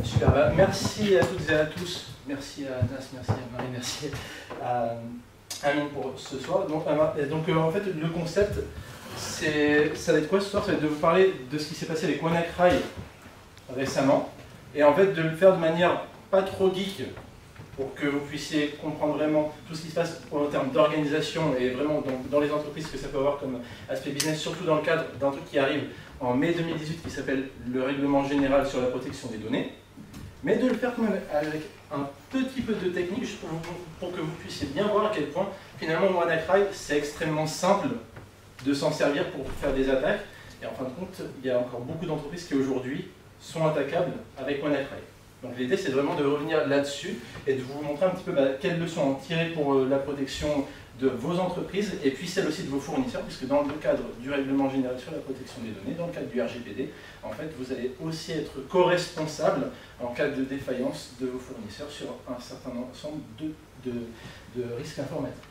Super, bah, merci à toutes et à tous. Merci à Anas, merci à Marie, merci à Amine pour ce soir. Donc en fait, le concept, ça va être quoi ce soir? Ça va être de vous parler de ce qui s'est passé avec WannaCry récemment, et en fait de le faire de manière pas trop geek, pour que vous puissiez comprendre vraiment tout ce qui se passe en termes d'organisation et vraiment dans les entreprises, que ça peut avoir comme aspect business, surtout dans le cadre d'un truc qui arrive en mai 2018 qui s'appelle le règlement général sur la protection des données, mais de le faire quand même avec un petit peu de technique juste pour que vous puissiez bien voir à quel point finalement WannaCry c'est extrêmement simple de s'en servir pour faire des attaques, et en fin de compte il y a encore beaucoup d'entreprises qui aujourd'hui sont attaquables avec WannaCry. Donc l'idée c'est vraiment de revenir là-dessus et de vous montrer un petit peu quelles leçons en tirer pour la protection de vos entreprises et puis celle aussi de vos fournisseurs, puisque dans le cadre du règlement général sur la protection des données, dans le cadre du RGPD, en fait vous allez aussi être co-responsable en cas de défaillance de vos fournisseurs sur un certain ensemble de risques informatiques.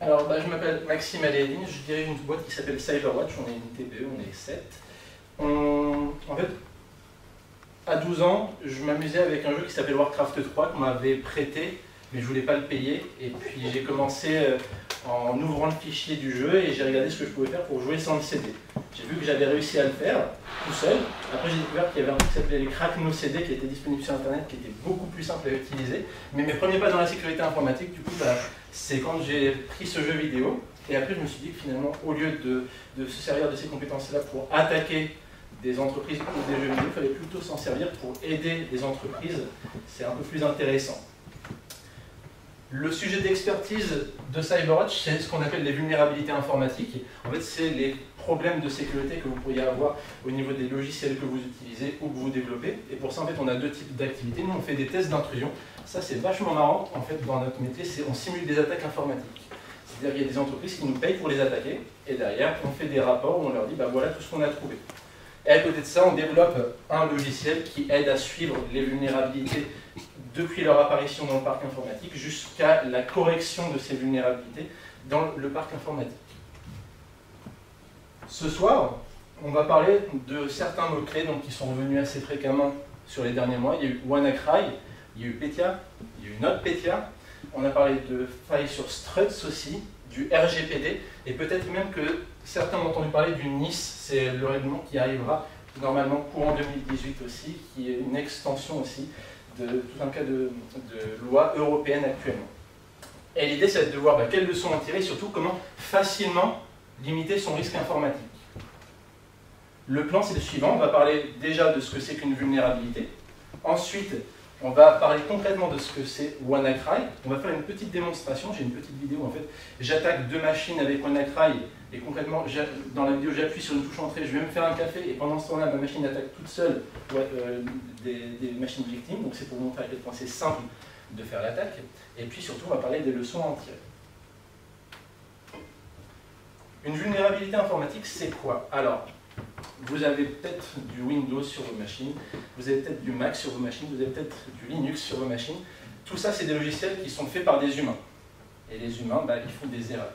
Alors je m'appelle Maxime Aléline, je dirige une boîte qui s'appelle Cyberwatch, on est une TPE, on est 7. En fait, à 12 ans, je m'amusais avec un jeu qui s'appelle Warcraft 3 qu'on m'avait prêté, mais je ne voulais pas le payer. Et puis j'ai commencé en ouvrant le fichier du jeu et j'ai regardé ce que je pouvais faire pour jouer sans le CD. J'ai vu que j'avais réussi à le faire tout seul. Après j'ai découvert qu'il y avait un truc qui s'appelait les Crack No CD qui était disponible sur internet, qui était beaucoup plus simple à utiliser. Mais mes premiers pas dans la sécurité informatique, du coup, c'est quand j'ai pris ce jeu vidéo. Et après je me suis dit que finalement, au lieu de se servir de ces compétences-là pour attaquer des entreprises ou des jeux vidéo, il fallait plutôt s'en servir pour aider des entreprises. C'est un peu plus intéressant. Le sujet d'expertise de Cyberwatch, c'est ce qu'on appelle les vulnérabilités informatiques. En fait, c'est les problèmes de sécurité que vous pourriez avoir au niveau des logiciels que vous utilisez ou que vous développez. Et pour ça, en fait, on a deux types d'activités. Nous, on fait des tests d'intrusion. Ça, c'est vachement marrant. En fait, dans notre métier, on simule des attaques informatiques. C'est-à-dire qu'il y a des entreprises qui nous payent pour les attaquer. Et derrière, on fait des rapports où on leur dit, voilà tout ce qu'on a trouvé. Et à côté de ça, on développe un logiciel qui aide à suivre les vulnérabilités depuis leur apparition dans le parc informatique jusqu'à la correction de ces vulnérabilités dans le parc informatique. Ce soir, on va parler de certains mots-clés qui sont revenus assez fréquemment sur les derniers mois. Il y a eu WannaCry, il y a eu Petya, il y a eu NotPetya. On a parlé de failles sur Struts aussi, du RGPD, et peut-être même que certains ont entendu parler du NIS, c'est le règlement qui arrivera normalement courant 2018 aussi, qui est une extension aussi de tout un cas de loi européenne actuellement. Et l'idée, c'est de voir quelles leçons en tirer, et surtout comment facilement limiter son risque informatique. Le plan, c'est le suivant. On va parler déjà de ce que c'est qu'une vulnérabilité. Ensuite, on va parler concrètement de ce que c'est WannaCry. On va faire une petite démonstration. J'ai une petite vidéo, en fait. J'attaque deux machines avec WannaCry. Et concrètement, dans la vidéo, j'appuie sur une touche entrée, je vais me faire un café, et pendant ce temps-là, ma machine attaque toute seule des machines victimes. Donc c'est pour vous montrer à quel point c'est simple de faire l'attaque. Et puis surtout, on va parler des leçons à en tirer. Une vulnérabilité informatique, c'est quoi? Alors, vous avez peut-être du Windows sur vos machines, vous avez peut-être du Mac sur vos machines, vous avez peut-être du Linux sur vos machines. Tout ça, c'est des logiciels qui sont faits par des humains. Et les humains, ils font des erreurs.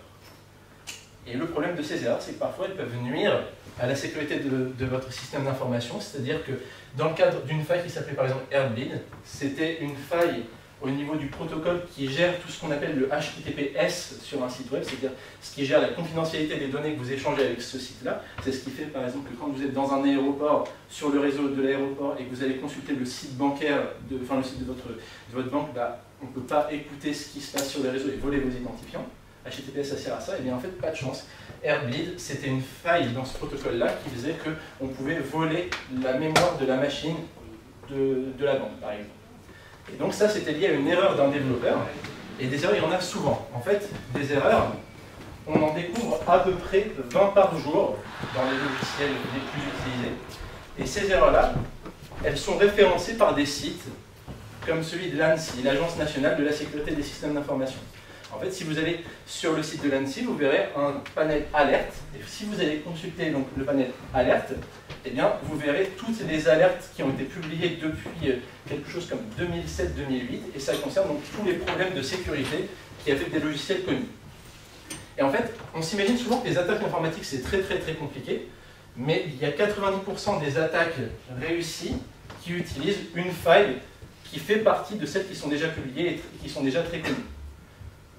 Et le problème de ces erreurs, c'est que parfois elles peuvent nuire à la sécurité de votre système d'information. C'est-à-dire que dans le cadre d'une faille qui s'appelait par exemple Heartbleed, c'était une faille au niveau du protocole qui gère tout ce qu'on appelle le HTTPS sur un site web, c'est-à-dire ce qui gère la confidentialité des données que vous échangez avec ce site-là. C'est ce qui fait par exemple que quand vous êtes dans un aéroport, sur le réseau de l'aéroport, et que vous allez consulter le site bancaire, le site de votre banque, on ne peut pas écouter ce qui se passe sur les réseaux et voler vos identifiants. HTTPS, ça sert à ça. Et bien en fait, pas de chance. Heartbleed, c'était une faille dans ce protocole-là qui faisait qu'on pouvait voler la mémoire de la machine de la banque, par exemple. Et donc ça, c'était lié à une erreur d'un développeur. Et des erreurs, il y en a souvent. En fait, des erreurs, on en découvre à peu près 20 par jour dans les logiciels les plus utilisés. Et ces erreurs-là, elles sont référencées par des sites comme celui de l'ANSSI, l'Agence nationale de la sécurité des systèmes d'information. En fait, si vous allez sur le site de l'ANSSI, vous verrez un panel alerte. Et si vous allez consulter le panel alerte, eh bien, vous verrez toutes les alertes qui ont été publiées depuis quelque chose comme 2007-2008. Et ça concerne donc tous les problèmes de sécurité qui affectent des logiciels connus. Et en fait, on s'imagine souvent que les attaques informatiques, c'est très compliqué. mais il y a 90% des attaques réussies qui utilisent une faille qui fait partie de celles qui sont déjà publiées et qui sont déjà très connues.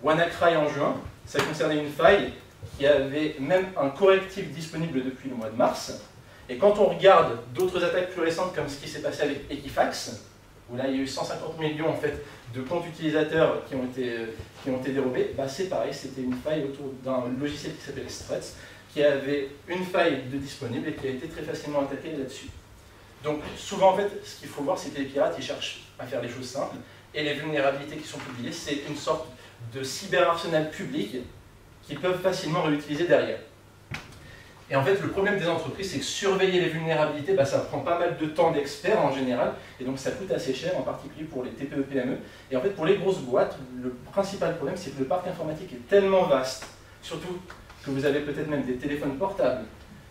WannaCry en juin, ça concernait une faille qui avait même un correctif disponible depuis le mois de mars. Et quand on regarde d'autres attaques plus récentes, comme ce qui s'est passé avec Equifax, où là il y a eu 150 millions en fait, de comptes utilisateurs qui ont été dérobés, bah, c'est pareil, c'était une faille autour d'un logiciel qui s'appelle Struts, qui avait une faille de disponible et qui a été très facilement attaqué là-dessus. Donc souvent en fait, ce qu'il faut voir, c'est que les pirates ils cherchent à faire les choses simples, et les vulnérabilités qui sont publiées, c'est une sorte de cyberarsenal public qu'ils peuvent facilement réutiliser derrière. Et en fait, le problème des entreprises, c'est que surveiller les vulnérabilités, bah, ça prend pas mal de temps d'experts en général, et donc ça coûte assez cher, en particulier pour les TPE-PME. Et en fait, pour les grosses boîtes, le principal problème, c'est que le parc informatique est tellement vaste, surtout que vous avez peut-être même des téléphones portables,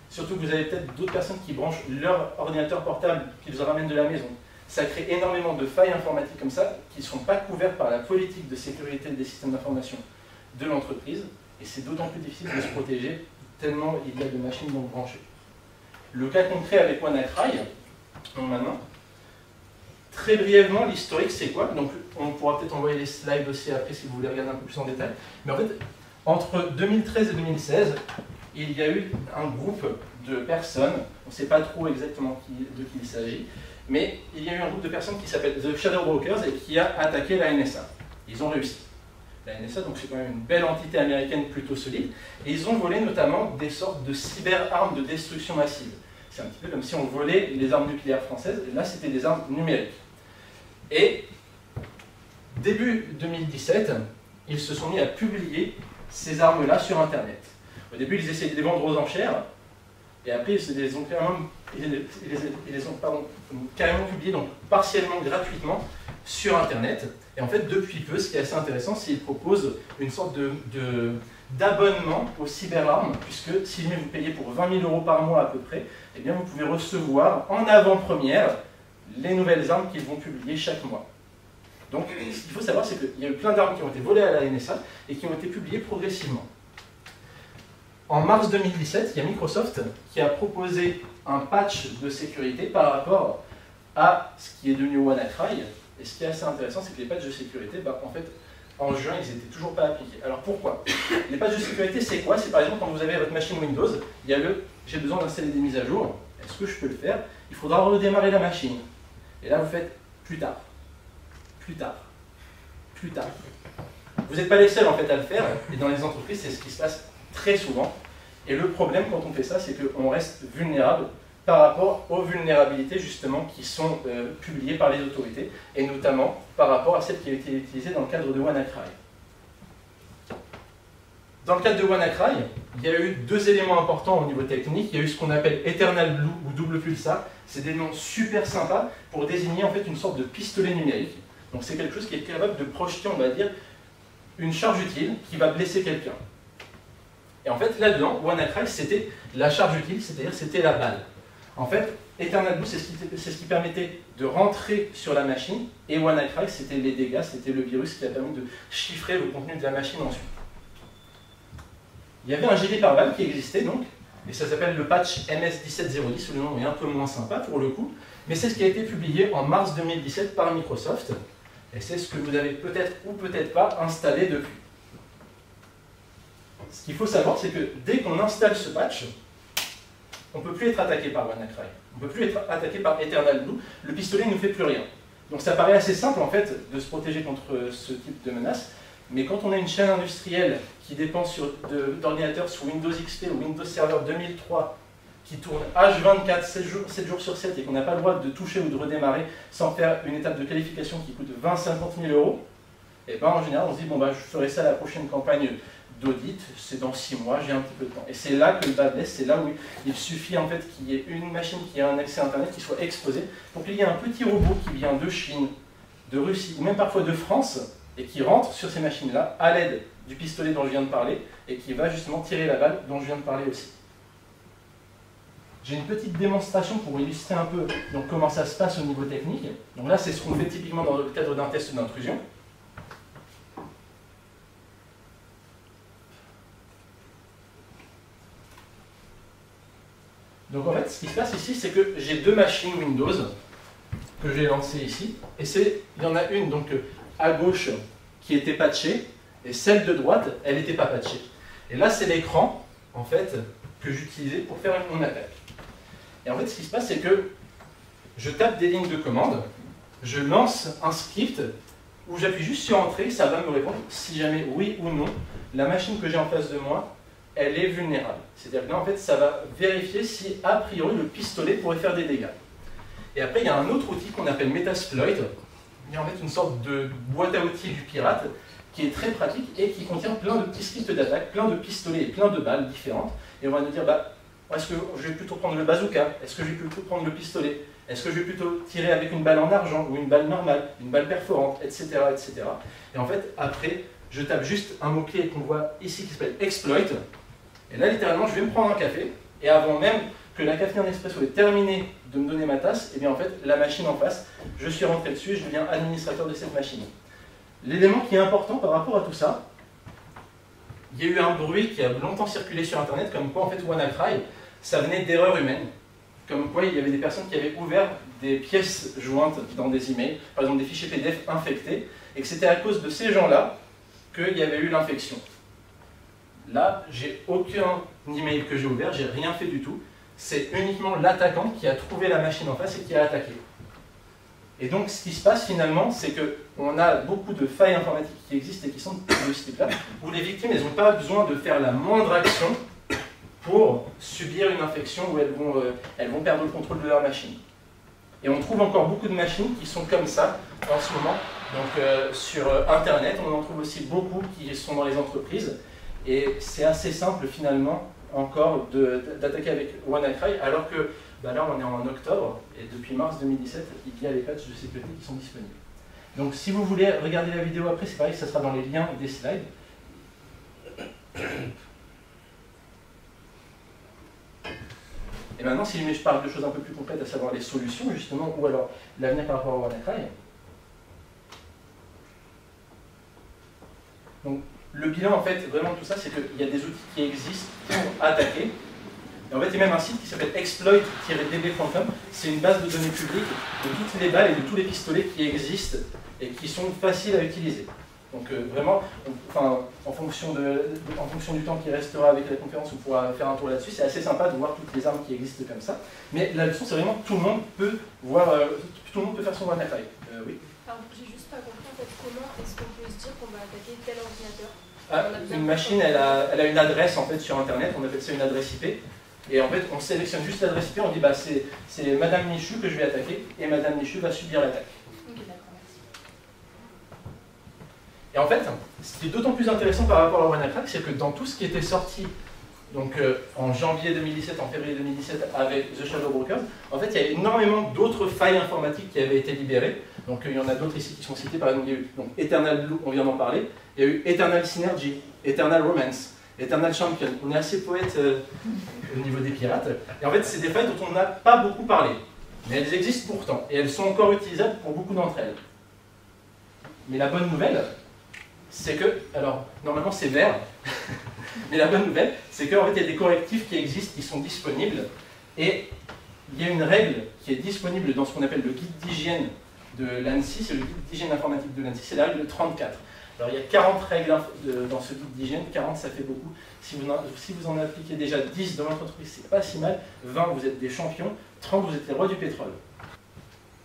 surtout que vous avez peut-être d'autres personnes qui branchent leur ordinateur portable, qu'ils ramènent de la maison. Ça crée énormément de failles informatiques comme ça, qui ne sont pas couvertes par la politique de sécurité des systèmes d'information de l'entreprise, et c'est d'autant plus difficile de se protéger tellement il y a de machines donc branchées. Le cas concret avec WannaCry, maintenant, très brièvement, l'historique c'est quoi? Donc on pourra peut-être envoyer les slides aussi après si vous voulez regarder un peu plus en détail. Mais en fait, entre 2013 et 2016, il y a eu un groupe de personnes, on ne sait pas trop exactement de qui il s'agit, mais il y a eu un groupe de personnes qui s'appelle The Shadow Brokers et qui a attaqué la NSA. Ils ont réussi. La NSA, donc c'est quand même une belle entité américaine plutôt solide, et ils ont volé notamment des sortes de cyber-armes de destruction massive. C'est un petit peu comme si on volait les armes nucléaires françaises, et là c'était des armes numériques. Et début 2017, ils se sont mis à publier ces armes-là sur Internet. Au début, ils essayaient de les vendre aux enchères, et après ils les ont carrément publiés, donc partiellement gratuitement, sur Internet. Et en fait, depuis peu, ce qui est assez intéressant, c'est qu'ils proposent une sorte d'abonnement aux cyberarmes, puisque si vous payez pour 20 000 € par mois à peu près, eh bien vous pouvez recevoir en avant-première les nouvelles armes qu'ils vont publier chaque mois. Donc, ce qu'il faut savoir, c'est qu'il y a eu plein d'armes qui ont été volées à la NSA et qui ont été publiées progressivement. En mars 2017, il y a Microsoft qui a proposé un patch de sécurité par rapport à ce qui est devenu WannaCry. Et ce qui est assez intéressant, c'est que les patchs de sécurité, bah, en fait, en juin, ils n'étaient toujours pas appliqués. Alors pourquoi? Les patchs de sécurité, c'est quoi? C'est par exemple quand vous avez votre machine Windows, il y a le « j'ai besoin d'installer des mises à jour, est-ce que je peux le faire? Il faudra redémarrer la machine. » Et là, vous faites « plus tard, plus tard, plus tard ». Vous n'êtes pas les seuls en fait à le faire, et dans les entreprises, c'est ce qui se passe très souvent. Et le problème quand on fait ça, c'est qu'on reste vulnérable par rapport aux vulnérabilités justement qui sont publiées par les autorités, et notamment par rapport à celles qui ont été utilisées dans le cadre de WannaCry. Dans le cadre de WannaCry, il y a eu deux éléments importants au niveau technique. Il y a eu ce qu'on appelle Eternal Blue ou double pulsar. C'est des noms super sympas pour désigner en fait une sorte de pistolet numérique. Donc c'est quelque chose qui est capable de projeter, on va dire, une charge utile qui va blesser quelqu'un. Et en fait, là-dedans, WannaCry, c'était la charge utile, c'est-à-dire c'était la balle. En fait, Eternal Blue, c'est ce qui permettait de rentrer sur la machine, et WannaCry, c'était les dégâts, c'était le virus qui a permis de chiffrer le contenu de la machine ensuite. Il y avait un gilet pare-balles qui existait donc, et ça s'appelle le patch MS17010, le nom est un peu moins sympa pour le coup, mais c'est ce qui a été publié en mars 2017 par Microsoft, et c'est ce que vous avez peut-être ou peut-être pas installé depuis. Ce qu'il faut savoir, c'est que dès qu'on installe ce patch, on ne peut plus être attaqué par WannaCry, on ne peut plus être attaqué par Eternal Blue, le pistolet ne nous fait plus rien. Donc ça paraît assez simple en fait de se protéger contre ce type de menace, mais quand on a une chaîne industrielle qui dépend d'ordinateurs sous Windows XP ou Windows Server 2003, qui tourne H24, 7 jours sur 7, et qu'on n'a pas le droit de toucher ou de redémarrer sans faire une étape de qualification qui coûte 20-50 000 €, et ben en général on se dit bon bah je ferai ça à la prochaine campagne d'audit, c'est dans 6 mois, j'ai un petit peu de temps. Et c'est là que le bas blesse, c'est là où il suffit en fait qu'il y ait une machine qui a un accès à Internet qui soit exposée pour qu'il y ait un petit robot qui vient de Chine, de Russie ou même parfois de France et qui rentre sur ces machines-là à l'aide du pistolet dont je viens de parler et qui va justement tirer la balle dont je viens de parler aussi. J'ai une petite démonstration pour illustrer un peu donc, comment ça se passe au niveau technique. Donc là, c'est ce qu'on fait typiquement dans le cadre d'un test d'intrusion. Donc ce qui se passe ici, c'est que j'ai deux machines Windows que j'ai lancées ici. Et il y en a une donc, à gauche qui était patchée, et celle de droite, elle n'était pas patchée. Et là, c'est l'écran, en fait, que j'utilisais pour faire mon attaque. Et en fait, ce qui se passe, c'est que je tape des lignes de commande, je lance un script où j'appuie juste sur Entrée, ça va me répondre si jamais oui ou non, la machine que j'ai en face de moi, elle est vulnérable. C'est-à-dire que là, en fait, ça va vérifier si, a priori, le pistolet pourrait faire des dégâts. Et après, il y a un autre outil qu'on appelle Metasploit, qui est en fait une sorte de boîte à outils du pirate, qui est très pratique et qui contient plein de petits scripts d'attaque, plein de pistolets et plein de balles différentes. Et on va nous dire, bah, est-ce que je vais plutôt prendre le bazooka? Est-ce que je vais plutôt prendre le pistolet? Est-ce que je vais plutôt tirer avec une balle en argent ou une balle normale, une balle perforante, etc., etc. Et en fait, après, je tape juste un mot-clé qu'on voit ici qui s'appelle Exploit. Et là, littéralement, je vais me prendre un café. Et avant même que la caféine Nespresso ait terminé de me donner ma tasse, et bien en fait, la machine en face, je suis rentré dessus et je deviens administrateur de cette machine. L'élément qui est important par rapport à tout ça, il y a eu un bruit qui a longtemps circulé sur Internet, comme quoi en fait WannaCry, ça venait d'erreurs humaines. Comme quoi il y avait des personnes qui avaient ouvert des pièces jointes dans des emails, par exemple des fichiers PDF infectés, et que c'était à cause de ces gens-là qu'il y avait eu l'infection. Là, j'ai aucun email que j'ai ouvert, j'ai rien fait du tout. C'est uniquement l'attaquant qui a trouvé la machine en face et qui a attaqué. Et donc, ce qui se passe finalement, c'est qu'on a beaucoup de failles informatiques qui existent et qui sont de ce type-là, où les victimes, elles n'ont pas besoin de faire la moindre action pour subir une infection où elles vont perdre le contrôle de leur machine. Et on trouve encore beaucoup de machines qui sont comme ça en ce moment. Donc, sur Internet, on en trouve aussi beaucoup qui sont dans les entreprises. Et c'est assez simple finalement encore d'attaquer avec WannaCry, alors que bah là on est en octobre, et depuis mars 2017, il y a les patchs de sécurité qui sont disponibles. Donc si vous voulez regarder la vidéo après, c'est pareil, ça sera dans les liens des slides. Et maintenant, si je parle de choses un peu plus concrètes, à savoir les solutions justement, ou alors l'avenir par rapport à WannaCry. Donc, le bilan, en fait, vraiment tout ça, c'est qu'il y a des outils qui existent pour attaquer. Et en fait, il y a même un site qui s'appelle exploit-db.com. C'est une base de données publique de toutes les balles et de tous les pistolets qui existent et qui sont faciles à utiliser. Donc vraiment, en fonction du temps qui restera avec la conférence, on pourra faire un tour là-dessus. C'est assez sympa de voir toutes les armes qui existent comme ça. Mais la leçon, c'est vraiment que tout le monde peut faire son WannaCry. Oui. Alors, j'ai juste pas compris en fait comment est-ce qu'on peut se dire qu'on va attaquer tel ordinateur. Une machine, elle a une adresse en fait sur Internet, on appelle ça une adresse IP. Et en fait, on sélectionne juste l'adresse IP, on dit bah, c'est Madame Michu que je vais attaquer, et Madame Michu va subir l'attaque. Ok, d'accord, merci. Et en fait, ce qui est d'autant plus intéressant par rapport à WannaCry, c'est que dans tout ce qui était sorti donc, en janvier 2017, en février 2017 avec The Shadow Broker, en fait, il y a énormément d'autres failles informatiques qui avaient été libérées. Donc il y en a d'autres ici qui sont cités, par exemple, il y a eu donc, Eternal Blue, on vient d'en parler, il y a eu Eternal Synergy, Eternal Romance, Eternal Champion. On est assez poète au niveau des pirates. Et en fait, c'est des failles dont on n'a pas beaucoup parlé. Mais elles existent pourtant, et elles sont encore utilisables pour beaucoup d'entre elles. Mais la bonne nouvelle, c'est que, alors, normalement c'est vert, mais la bonne nouvelle, c'est qu'en fait, il y a des correctifs qui existent, qui sont disponibles, et il y a une règle qui est disponible dans ce qu'on appelle le guide d'hygiène de l'ANSSI, c'est le guide d'hygiène informatique de l'ANSSI, c'est la règle 34. Alors il y a 40 règles dans ce guide d'hygiène, 40 ça fait beaucoup. Si vous en appliquez déjà 10 dans votre entreprise, c'est pas si mal. 20, vous êtes des champions. 30, vous êtes les rois du pétrole.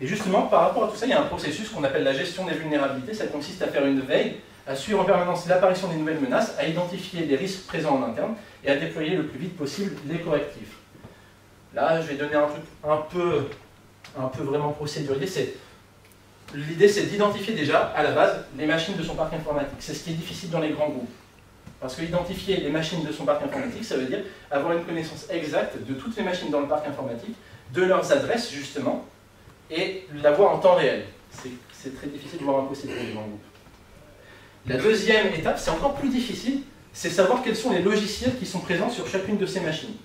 Et justement, par rapport à tout ça, il y a un processus qu'on appelle la gestion des vulnérabilités. Ça consiste à faire une veille, à suivre en permanence l'apparition des nouvelles menaces, à identifier les risques présents en interne et à déployer le plus vite possible les correctifs. Là, je vais donner un truc un peu vraiment procédurier. L'idée, c'est d'identifier déjà, à la base, les machines de son parc informatique. C'est ce qui est difficile dans les grands groupes. Parce que identifier les machines de son parc informatique, ça veut dire avoir une connaissance exacte de toutes les machines dans le parc informatique, de leurs adresses, justement, et l'avoir en temps réel. C'est très difficile, voire impossible pour les grands groupes. La deuxième étape, c'est encore plus difficile, c'est savoir quels sont les logiciels qui sont présents sur chacune de ces machines.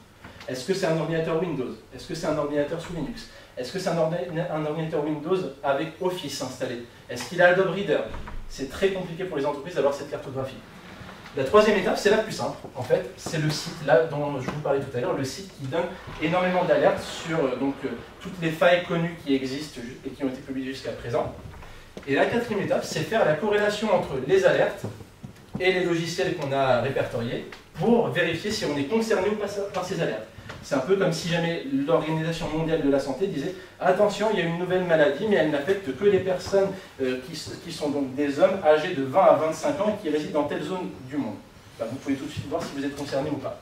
Est-ce que c'est un ordinateur Windows? Est-ce que c'est un ordinateur sous Linux? Est-ce que c'est un ordinateur Windows avec Office installé? Est-ce qu'il a Adobe Reader? C'est très compliqué pour les entreprises d'avoir cette cartographie. La troisième étape, c'est la plus simple. En fait, c'est le site là dont je vous parlais tout à l'heure, le site qui donne énormément d'alertes sur toutes les failles connues qui existent et qui ont été publiées jusqu'à présent. Et la quatrième étape, c'est faire la corrélation entre les alertes et les logiciels qu'on a répertoriés pour vérifier si on est concerné ou pas par ces alertes. C'est un peu comme si jamais l'Organisation mondiale de la santé disait « Attention, il y a une nouvelle maladie, mais elle n'affecte que les personnes qui sont donc des hommes âgés de 20 à 25 ans et qui résident dans telle zone du monde. » Vous pouvez tout de suite voir si vous êtes concerné ou pas.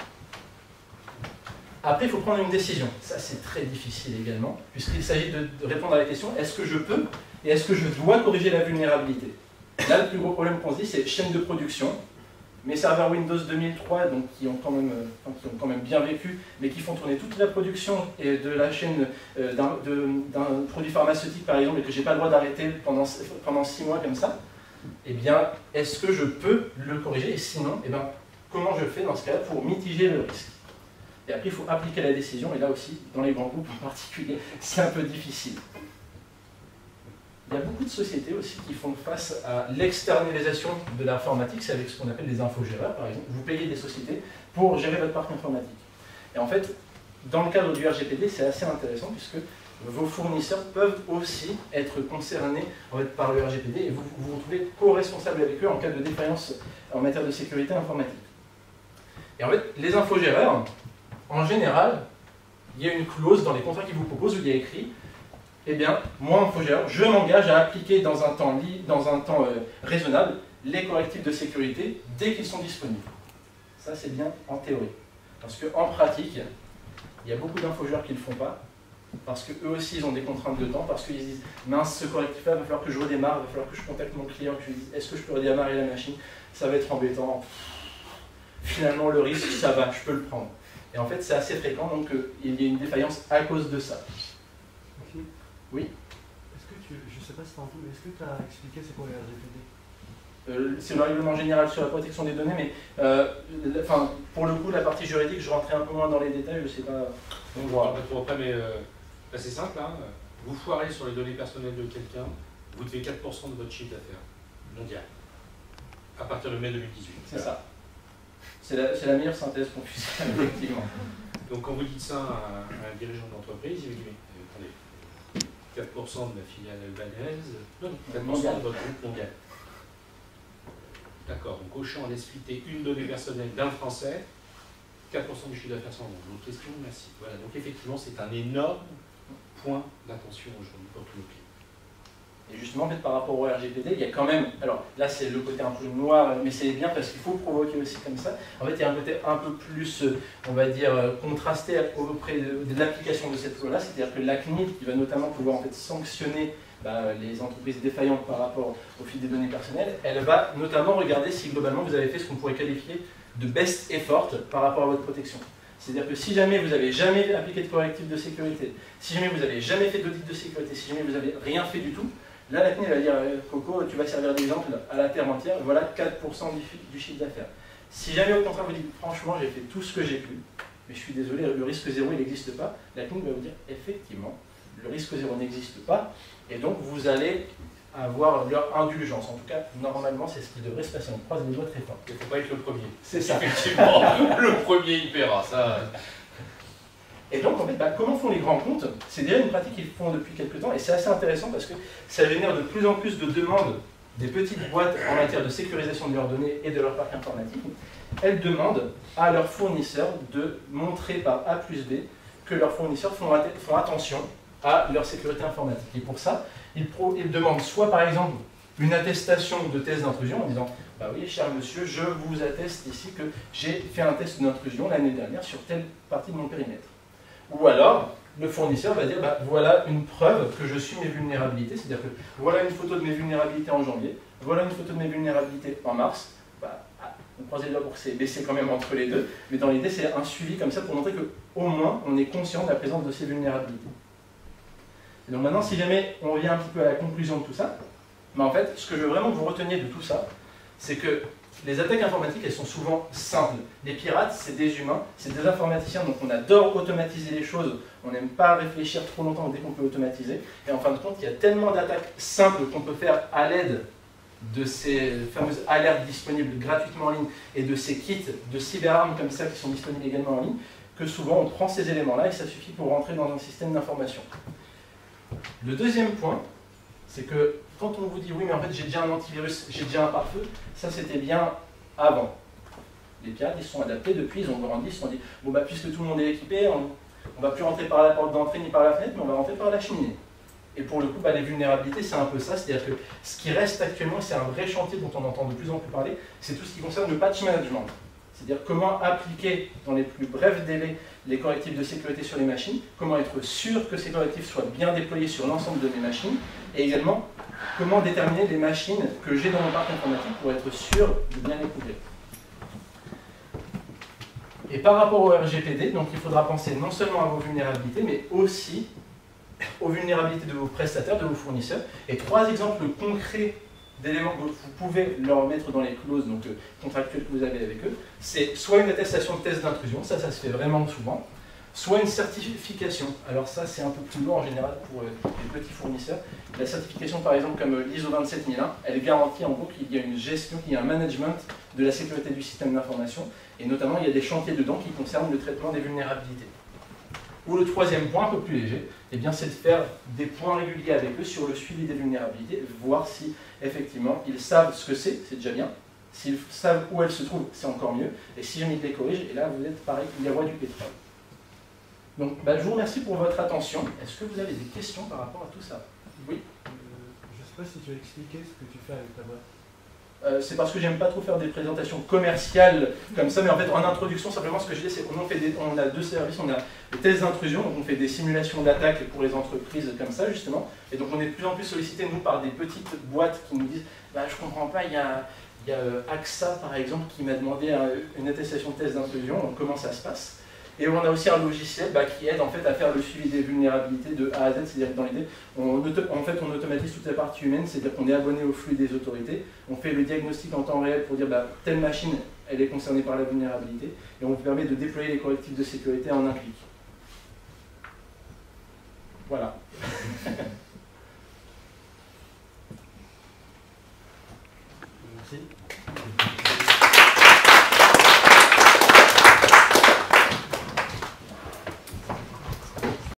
Après, il faut prendre une décision. Ça, c'est très difficile également, puisqu'il s'agit de répondre à la question « Est-ce que je peux et est-ce que je dois corriger la vulnérabilité ?» Là, le plus gros problème qu'on se dit, c'est chaîne de production. Mes serveurs Windows 2003, donc, qui ont quand même bien vécu, mais qui font tourner toute la production et de la chaîne d'un produit pharmaceutique, par exemple, et que je n'ai pas le droit d'arrêter pendant 6 mois comme ça, eh bien, est-ce que je peux le corriger? Et sinon, eh bien, comment je fais dans ce cas-là pour mitiger le risque? Et après, il faut appliquer la décision, et là aussi, dans les grands groupes en particulier, c'est un peu difficile. Il y a beaucoup de sociétés aussi qui font face à l'externalisation de l'informatique, c'est avec ce qu'on appelle les infogéreurs, par exemple. Vous payez des sociétés pour gérer votre parc informatique. Et en fait, dans le cadre du RGPD, c'est assez intéressant puisque vos fournisseurs peuvent aussi être concernés en fait, par le RGPD et vous vous retrouvez co-responsable avec eux en cas de défaillance en matière de sécurité informatique. Et en fait, les infogéreurs, en général, il y a une clause dans les contrats qu'ils vous proposent où il y a écrit eh bien, moi, infogéreur, je m'engage à appliquer dans un temps raisonnable les correctifs de sécurité dès qu'ils sont disponibles. Ça, c'est bien en théorie. Parce qu'en pratique, il y a beaucoup d'infogéreurs qui ne le font pas, parce qu'eux aussi, ils ont des contraintes de temps, parce qu'ils disent « mince, ce correctif-là, il va falloir que je redémarre, il va falloir que je contacte mon client, que je lui dise « est-ce que je peux redémarrer la machine? Ça va être embêtant. » Finalement, le risque, ça va, je peux le prendre. Et en fait, c'est assez fréquent, donc il y a une défaillance à cause de ça. Oui. Est-ce que je ne sais pas si tu en mais est-ce que tu as expliqué c'est quoi le RGPD? C'est le règlement général sur la protection des données, mais pour le coup, la partie juridique, je rentrais un peu moins dans les détails, je ne sais pas. On voit. Après, mais c'est simple, hein. Vous foirez sur les données personnelles de quelqu'un, vous devez 4% de votre chiffre d'affaires mondial, à partir de mai 2018. C'est ça. C'est la meilleure synthèse qu'on puisse faire, effectivement. Donc quand vous dites ça à un dirigeant d'entreprise, il vous dit, mais attendez, 4% de la filiale albanaise, non, 4% de votre groupe mondial. D'accord, donc Auchan laisse fuiter une donnée personnelle d'un Français, 4% du chiffre d'affaires sans vente. Donc question, merci. Voilà, donc effectivement, c'est un énorme point d'attention aujourd'hui pour tous nos clients. Et justement, en fait, par rapport au RGPD, il y a quand même, alors là c'est le côté un peu noir, mais c'est bien parce qu'il faut provoquer aussi comme ça. En fait, il y a un côté un peu plus, on va dire, contrasté auprès de l'application de cette loi-là, c'est-à-dire que la CNIL, qui va notamment pouvoir en fait sanctionner les entreprises défaillantes par rapport au fil des données personnelles, elle va notamment regarder si globalement vous avez fait ce qu'on pourrait qualifier de best effort par rapport à votre protection. C'est-à-dire que si jamais vous n'avez jamais appliqué de correctif de sécurité, si jamais vous n'avez jamais fait d'audit de sécurité, si jamais vous n'avez rien fait du tout, là, la CNIL va dire « Coco, tu vas servir d'exemple à la terre entière, voilà 4% du chiffre d'affaires. » Si jamais au contraire vous dites « Franchement, j'ai fait tout ce que j'ai pu, mais je suis désolé, le risque zéro, il n'existe pas », la CNIL va vous dire « Effectivement, le risque zéro n'existe pas, et donc vous allez avoir leur indulgence. » En tout cas, normalement, c'est ce qui devrait se passer. On croise les doigts très fort. Il ne faut pas être le premier. C'est ça. Effectivement, le premier, il paiera, ça... Et donc, en fait, comment font les grands comptes? C'est déjà une pratique qu'ils font depuis quelques temps, et c'est assez intéressant parce que ça génère de plus en plus de demandes des petites boîtes en matière de sécurisation de leurs données et de leur parc informatique. Elles demandent à leurs fournisseurs de montrer par A plus B que leurs fournisseurs font attention à leur sécurité informatique. Et pour ça, ils demandent soit par exemple une attestation de test d'intrusion en disant « Bah oui, cher monsieur, je vous atteste ici que j'ai fait un test d'intrusion l'année dernière sur telle partie de mon périmètre. » Ou alors, le fournisseur va dire voilà une preuve que je suis mes vulnérabilités, c'est-à-dire que voilà une photo de mes vulnérabilités en janvier, voilà une photo de mes vulnérabilités en mars. On croise les doigts pour que c'est baissé quand même entre les deux, mais dans l'idée, c'est un suivi comme ça pour montrer qu'au moins, on est conscient de la présence de ces vulnérabilités. Et donc maintenant, si jamais on revient un petit peu à la conclusion de tout ça, en fait, ce que je veux vraiment que vous reteniez de tout ça, c'est que les attaques informatiques, elles sont souvent simples. Les pirates, c'est des humains, c'est des informaticiens, donc on adore automatiser les choses, on n'aime pas réfléchir trop longtemps dès qu'on peut automatiser. Et en fin de compte, il y a tellement d'attaques simples qu'on peut faire à l'aide de ces fameuses alertes disponibles gratuitement en ligne et de ces kits de cyberarmes comme ça qui sont disponibles également en ligne, que souvent on prend ces éléments-là et ça suffit pour rentrer dans un système d'information. Le deuxième point, c'est que quand on vous dit oui mais en fait j'ai déjà un antivirus, j'ai déjà un pare-feu, ça c'était bien avant. Les pirates ils se sont adaptés depuis, ils ont grandi, ils se sont dit bon bah puisque tout le monde est équipé, on ne va plus rentrer par la porte d'entrée ni par la fenêtre, mais on va rentrer par la cheminée. Et pour le coup, bah, les vulnérabilités, c'est un peu ça, c'est-à-dire que ce qui reste actuellement, c'est un vrai chantier dont on entend de plus en plus parler, c'est tout ce qui concerne le patch management. C'est-à-dire comment appliquer dans les plus brefs délais les correctifs de sécurité sur les machines, comment être sûr que ces correctifs soient bien déployés sur l'ensemble de mes machines, et également comment déterminer les machines que j'ai dans mon parc informatique pour être sûr de bien les couvrir. Et par rapport au RGPD, donc il faudra penser non seulement à vos vulnérabilités, mais aussi aux vulnérabilités de vos prestataires, de vos fournisseurs. Et 3 exemples concrets d'éléments que vous pouvez leur mettre dans les clauses donc, contractuelles que vous avez avec eux, c'est soit une attestation de test d'intrusion, ça se fait vraiment souvent, soit une certification. Alors ça, c'est un peu plus lourd en général pour les petits fournisseurs. La certification, par exemple, comme l'ISO 27001, elle garantit en gros qu'il y a une gestion, qu'il y a un management de la sécurité du système d'information, et notamment il y a des chantiers dedans qui concernent le traitement des vulnérabilités. Ou le troisième point, un peu plus léger, eh bien, c'est de faire des points réguliers avec eux sur le suivi des vulnérabilités, voir si effectivement ils savent ce que c'est déjà bien. S'ils savent où elles se trouvent, c'est encore mieux. Et si jamais ils les corrigent, et là vous êtes pareil, il y a du pétrole. Donc, je vous remercie pour votre attention. Est-ce que vous avez des questions par rapport à tout ça? Oui. Je ne sais pas si tu as expliqué ce que tu fais avec ta boîte. C'est parce que j'aime pas trop faire des présentations commerciales comme ça, mais en fait en introduction simplement ce que je dis c'est qu'on a 2 services, on a les tests d'intrusion, donc on fait des simulations d'attaque pour les entreprises comme ça justement, et donc on est de plus en plus sollicité nous par des petites boîtes qui nous disent je comprends pas, il y a AXA par exemple qui m'a demandé une attestation de test d'intrusion, donc comment ça se passe. Et on a aussi un logiciel qui aide en fait à faire le suivi des vulnérabilités de A à Z, c'est-à-dire que dans l'idée, on automatise toute la partie humaine, c'est-à-dire qu'on est abonné au flux des autorités, on fait le diagnostic en temps réel pour dire telle machine, elle est concernée par la vulnérabilité, et on vous permet de déployer les correctifs de sécurité en un clic. Voilà. Merci.